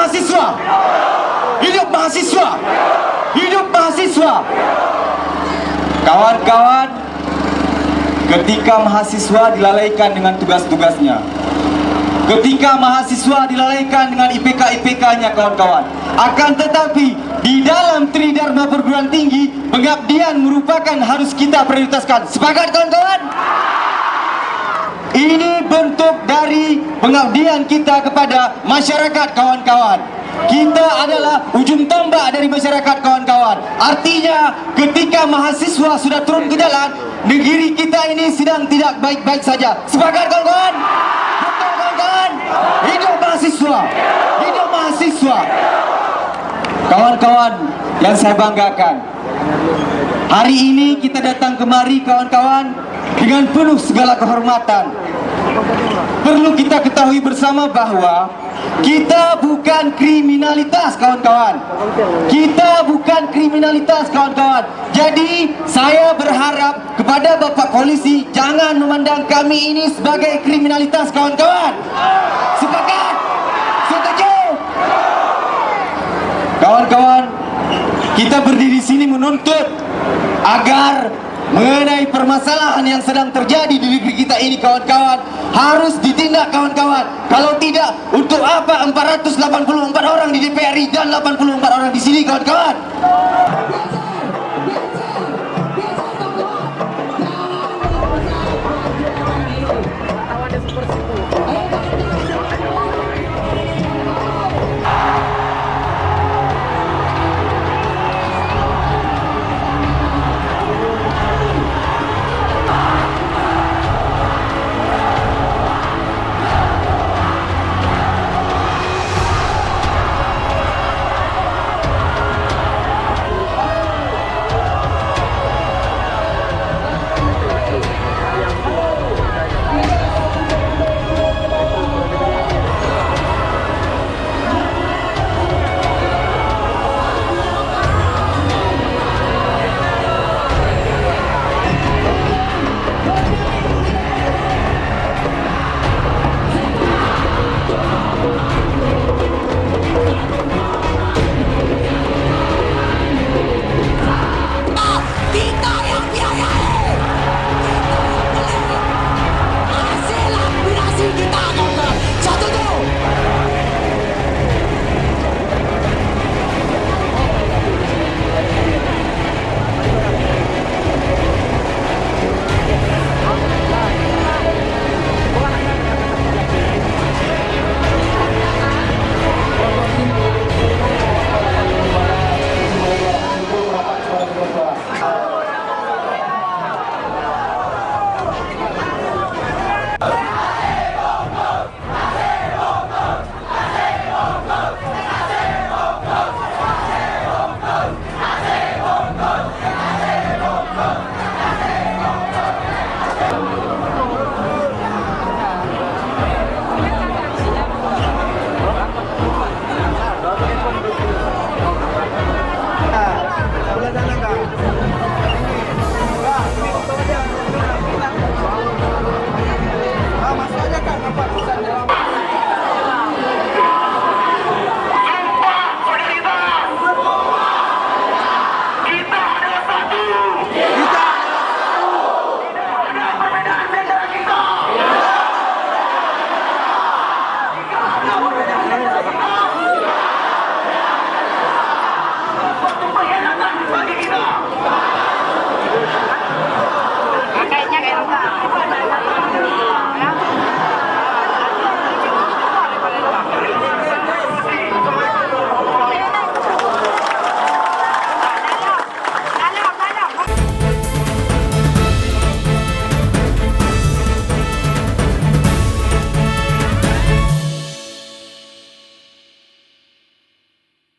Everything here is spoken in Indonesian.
mahasiswa! Hidup mahasiswa! Hidup mahasiswa! Kawan-kawan, ketika mahasiswa dilalaikan dengan tugas-tugasnya, ketika mahasiswa dilalaikan dengan IPK-IPK-nya kawan-kawan, akan tetapi di dalam Tridharma perguruan tinggi, pengabdian merupakan harus kita prioritaskan. Sepakat kawan-kawan? Ini bentuk dari pengabdian kita kepada masyarakat kawan-kawan. Kita adalah ujung tombak dari masyarakat kawan-kawan. Artinya ketika mahasiswa sudah turun ke jalan, negeri kita ini sedang tidak baik-baik saja. Sepakat kawan-kawan? Betul kawan-kawan? Hidup mahasiswa! Hidup mahasiswa! Kawan-kawan yang saya banggakan, hari ini kita datang kemari kawan-kawan dengan penuh segala kehormatan. Perlu kita ketahui bersama bahwa kita bukan kriminalitas kawan-kawan. Kita bukan kriminalitas kawan-kawan. Jadi saya berharap kepada Bapak Polisi, jangan memandang kami ini sebagai kriminalitas kawan-kawan. Sepakat? Setuju? Kawan-kawan, kita berdiri di sini menuntut agar mengenai permasalahan yang sedang terjadi di negeri kita ini kawan-kawan harus ditindak kawan-kawan. Kalau tidak, untuk apa 484 orang di DPRI dan 84 orang di sini kawan-kawan?